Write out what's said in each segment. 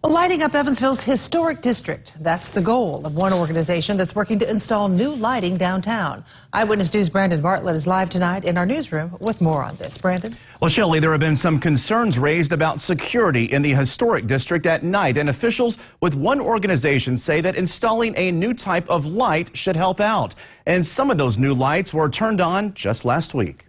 Lighting up Evansville's historic district. That's the goal of one organization that's working to install new lighting downtown. Eyewitness News' Brandon Bartlett is live tonight in our newsroom with more on this. Brandon? Well, Shelley, there have been some concerns raised about security in the historic district at night, and officials with one organization say that installing a new type of light should help out. And some of those new lights were turned on just last week.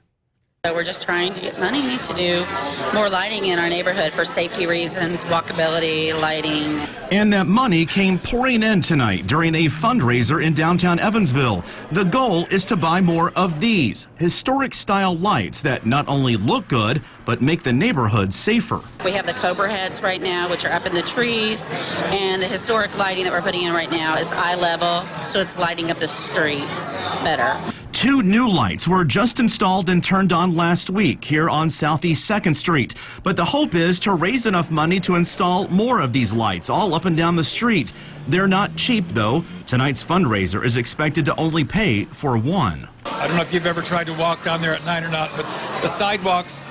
So we're just trying to get money to do more lighting in our neighborhood for safety reasons, walkability, lighting. And that money came pouring in tonight during a fundraiser in downtown Evansville. The goal is to buy more of these historic-style lights that not only look good, but make the neighborhood safer. We have the Cobra heads right now, which are up in the trees, and the historic lighting that we're putting in right now is eye level, so it's lighting up the streets better. 2 new lights were just installed and turned on last week here on Southeast 2nd Street. But the hope is to raise enough money to install more of these lights all up and down the street. They're not cheap, though. Tonight's fundraiser is expected to only pay for one. I don't know if you've ever tried to walk down there at night or not, but the sidewalks,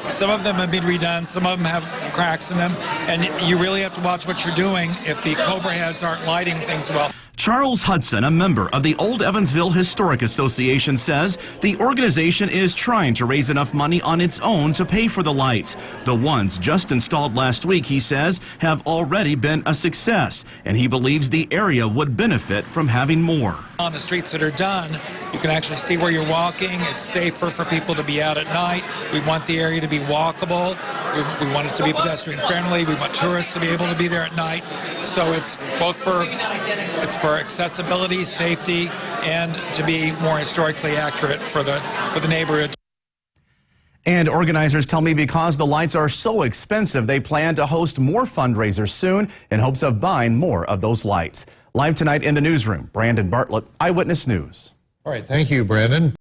some of them have been redone, some of them have cracks in them, and you really have to watch what you're doing if the Cobra heads aren't lighting things well. Charles Hudson, a member of the Old Evansville Historic Association, says the organization is trying to raise enough money on its own to pay for the lights. The ones just installed last week, he says, have already been a success, and he believes the area would benefit from having more. On the streets that are done, you can actually see where you're walking. It's safer for people to be out at night. We want the area to be walkable. We want it to be pedestrian friendly. We want tourists to be able to be there at night. So it's both for accessibility, safety, and to be more historically accurate for the neighborhood. And organizers tell me because the lights are so expensive, they plan to host more fundraisers soon in hopes of buying more of those lights. Live tonight in the newsroom, Brandon Bartlett, Eyewitness News. All right, thank you, Brandon.